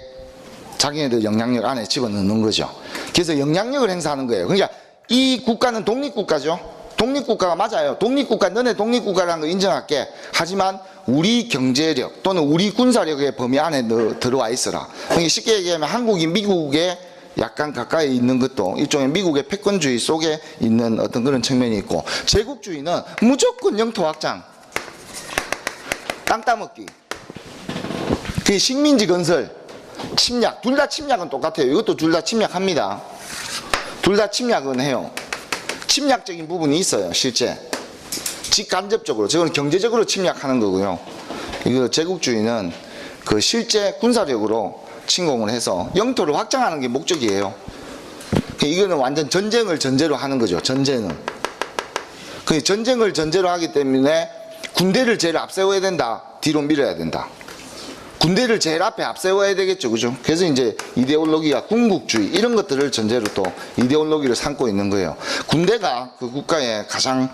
자기네들 영향력 안에 집어넣는 거죠. 그래서 영향력을 행사하는 거예요. 그러니까 이 국가는 독립국가죠. 독립국가가 맞아요. 독립국가, 너네 독립국가라는 거 인정할게. 하지만 우리 경제력 또는 우리 군사력의 범위 안에 너 들어와 있어라. 그러니까 쉽게 얘기하면 한국이 미국에 약간 가까이 있는 것도 일종의 미국의 패권주의 속에 있는 어떤 그런 측면이 있고, 제국주의는 무조건 영토 확장, 땅 따먹기, 그 식민지 건설, 침략, 둘 다 침략은 똑같아요. 이것도 둘 다 침략합니다. 둘 다 침략은 해요. 침략적인 부분이 있어요, 실제. 직간접적으로, 저건 경제적으로 침략하는 거고요. 이거 제국주의는 그 실제 군사력으로 침공을 해서 영토를 확장하는 게 목적이에요. 이거는 완전 전쟁을 전제로 하는 거죠, 전쟁은. 그 전쟁을 전제로 하기 때문에 군대를 제일 앞세워야 된다, 뒤로 밀어야 된다. 군대를 제일 앞에 앞세워야 되겠죠, 그죠? 그래서 이제 이데올로기와 군국주의 이런 것들을 전제로 또 이데올로기를 삼고 있는 거예요. 군대가 그 국가의 가장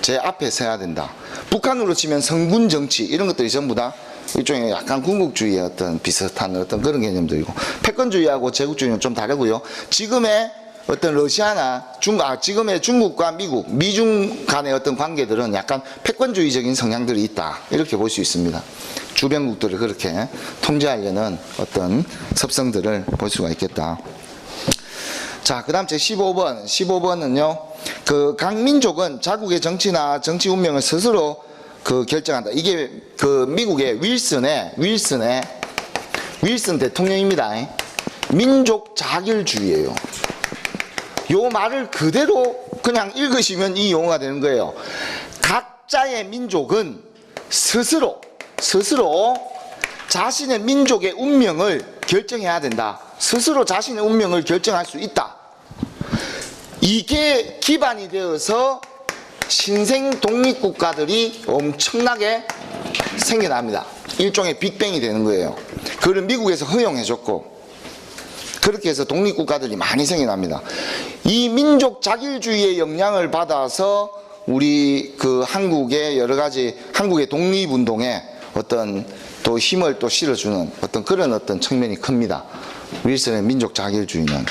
제 앞에 서야 된다. 북한으로 치면 성군 정치 이런 것들이 전부 다 일종의 약간 군국주의의 어떤 비슷한 어떤 그런 개념들이고, 패권주의하고 제국주의는 좀 다르고요. 지금의 어떤 러시아나 지금의 중국과 미중 간의 어떤 관계들은 약간 패권주의적인 성향들이 있다, 이렇게 볼 수 있습니다. 주변국들을 그렇게 통제하려는 어떤 섭성들을 볼 수가 있겠다. 자, 그 다음 제 15번. 15번은요, 그 각 민족은 자국의 정치나 정치 운명을 스스로 그 결정한다. 이게 그 미국의 윌슨 대통령입니다. 민족 자결주의예요. 요 말을 그대로 그냥 읽으시면 이 용어가 되는 거예요. 각자의 민족은 스스로 자신의 민족의 운명을 결정해야 된다. 스스로 자신의 운명을 결정할 수 있다. 이게 기반이 되어서 신생 독립국가들이 엄청나게 생겨납니다. 일종의 빅뱅이 되는 거예요. 그걸 미국에서 허용해줬고, 그렇게 해서 독립국가들이 많이 생겨납니다. 이 민족 자결주의의 영향을 받아서 우리 그 한국의 여러 가지 한국의 독립운동에 어떤 또 힘을 또 실어주는 어떤 그런 어떤 측면이 큽니다. 윌슨의 민족 자결주의는.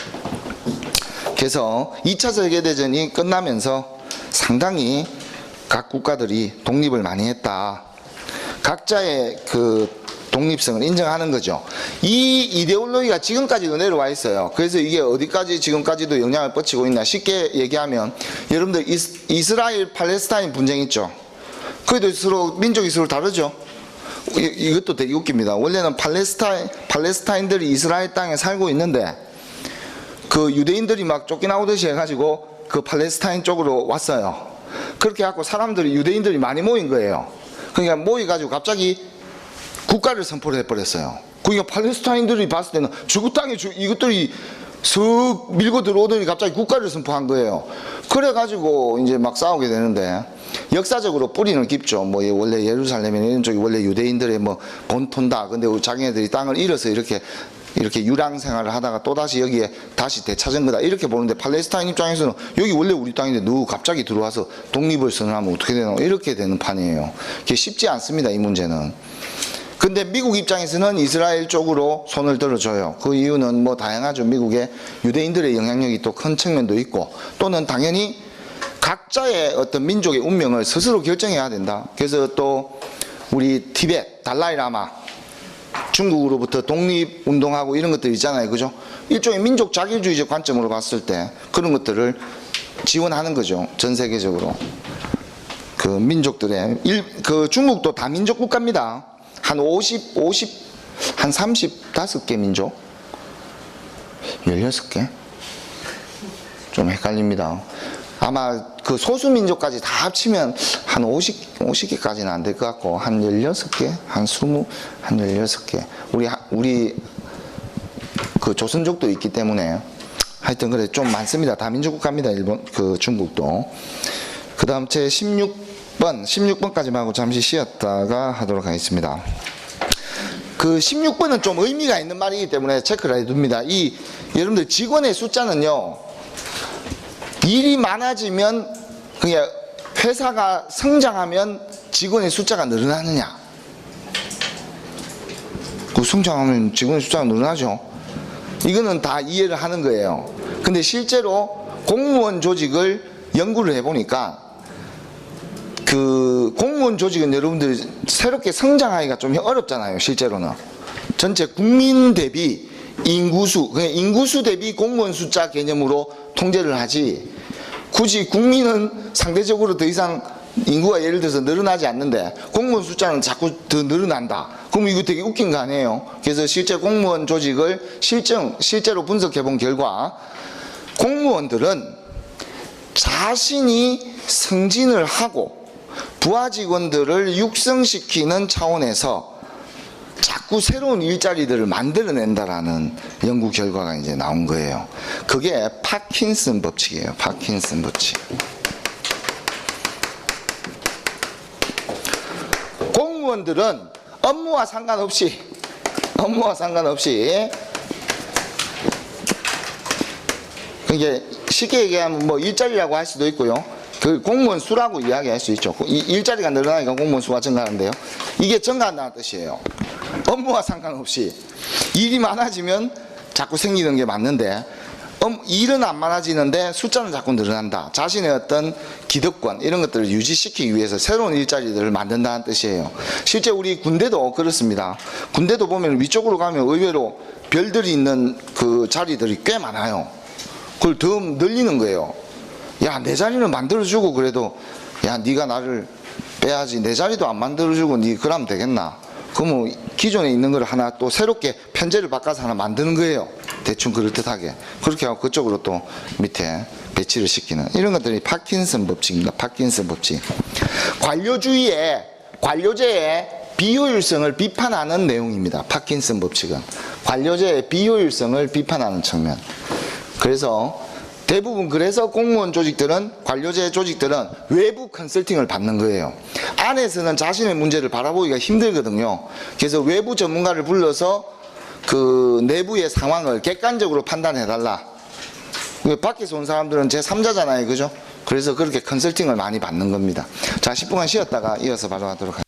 그래서 2차 세계대전이 끝나면서 상당히 각 국가들이 독립을 많이 했다. 각자의 그 독립성을 인정하는 거죠. 이 이데올로기가 지금까지도 내려와 있어요. 그래서 이게 어디까지 지금까지도 영향을 뻗치고 있나, 쉽게 얘기하면 여러분들 이스라엘 팔레스타인 분쟁 있죠. 그래도 서로 민족이 서로 다르죠. 이것도 되게 웃깁니다. 원래는 팔레스타인들이 이스라엘 땅에 살고 있는데 그 유대인들이 막 쫓겨나오듯이 해가지고 그 팔레스타인 쪽으로 왔어요. 그렇게 해갖고 유대인들이 많이 모인 거예요. 그러니까 모여가지고 갑자기 국가를 선포를 해버렸어요. 그러니까 팔레스타인들이 봤을 때는 저그 땅에 이것들이 슥 밀고 들어오더니 갑자기 국가를 선포한 거예요. 그래가지고 이제 막 싸우게 되는데, 역사적으로 뿌리는 깊죠. 뭐 원래 예루살렘이나 이런 쪽이 원래 유대인들의 뭐 본토다. 근데 자기네들이 땅을 잃어서 이렇게 이렇게 유랑 생활을 하다가 또다시 여기에 다시 되찾은 거다 이렇게 보는데, 팔레스타인 입장에서는 여기 원래 우리 땅인데 누구 갑자기 들어와서 독립을 선언하면 어떻게 되나 이렇게 되는 판이에요. 이게 쉽지 않습니다, 이 문제는. 근데 미국 입장에서는 이스라엘 쪽으로 손을 들어줘요. 그 이유는 뭐 다양하죠. 미국의 유대인들의 영향력이 또 큰 측면도 있고, 또는 당연히 각자의 어떤 민족의 운명을 스스로 결정해야 된다. 그래서 또 우리 티벳 달라이라마, 중국으로부터 독립운동하고 이런 것들 있잖아요, 그죠? 일종의 민족 자기주의적 관점으로 봤을 때 그런 것들을 지원하는 거죠, 전 세계적으로. 그 민족들의 그 중국도 다민족 국가입니다. 한 35개 민족? 16개? 좀 헷갈립니다. 아마 그 소수민족까지 다 합치면 한 50개까지는 안 될 것 같고, 한 16개? 한 16개. 우리 그 조선족도 있기 때문에 하여튼 그래 좀 많습니다. 다민족 국가입니다, 중국도. 그 다음 제 16번까지만 하고 잠시 쉬었다가 하도록 하겠습니다. 그 16번은 좀 의미가 있는 말이기 때문에 체크를 해둡니다. 여러분들 직원의 숫자는요, 일이 많아지면, 그냥 회사가 성장하면 직원의 숫자가 늘어나느냐? 그 성장하면 직원의 숫자가 늘어나죠. 이거는 다 이해를 하는 거예요. 근데 실제로 공무원 조직을 연구를 해보니까, 그 공무원 조직은 여러분들 새롭게 성장하기가 좀 어렵잖아요, 실제로는. 전체 국민 대비 인구수, 그냥 인구수 대비 공무원 숫자 개념으로 통제를 하지, 굳이 국민은 상대적으로 더 이상 인구가 예를 들어서 늘어나지 않는데 공무원 숫자는 자꾸 더 늘어난다. 그럼 이거 되게 웃긴 거 아니에요? 그래서 실제 공무원 조직을 실제로 분석해 본 결과, 공무원들은 자신이 승진을 하고 부하 직원들을 육성시키는 차원에서 자꾸 새로운 일자리들을 만들어낸다라는 연구 결과가 이제 나온 거예요. 그게 파킨슨 법칙이에요. 파킨슨 법칙. 공무원들은 업무와 상관없이 이게 쉽게 얘기하면 뭐 일자리라고 할 수도 있고요. 그 공무원 수라고 이야기할 수 있죠. 일자리가 늘어나니까 공무원 수가 증가하는데요. 이게 증가한다는 뜻이에요. 업무와 상관없이 일이 많아지면 자꾸 생기는 게 맞는데, 일은 안 많아지는데 숫자는 자꾸 늘어난다. 자신의 어떤 기득권 이런 것들을 유지시키기 위해서 새로운 일자리들을 만든다는 뜻이에요. 실제 우리 군대도 그렇습니다. 군대도 보면 위쪽으로 가면 의외로 별들이 있는 그 자리들이 꽤 많아요. 그걸 더 늘리는 거예요. 야, 내 자리는 만들어주고, 그래도 야, 네가 나를 빼야지. 내 자리도 안 만들어주고 네 그러면 되겠나? 그러면 기존에 있는 걸 하나 또 새롭게 편제를 바꿔서 하나 만드는 거예요. 대충 그럴듯하게. 그렇게 하고 그쪽으로 또 밑에 배치를 시키는 이런 것들이 파킨슨 법칙입니다. 파킨슨 법칙. 관료제의 비효율성을 비판하는 내용입니다. 파킨슨 법칙은 관료제의 비효율성을 비판하는 측면. 그래서 대부분 그래서 공무원 조직들은, 관료제 조직들은 외부 컨설팅을 받는 거예요. 안에서는 자신의 문제를 바라보기가 힘들거든요. 그래서 외부 전문가를 불러서 그 내부의 상황을 객관적으로 판단해달라. 밖에서 온 사람들은 제3자잖아요, 그죠? 그래서 그렇게 컨설팅을 많이 받는 겁니다. 자, 10분간 쉬었다가 이어서 바로 하도록 하겠습니다.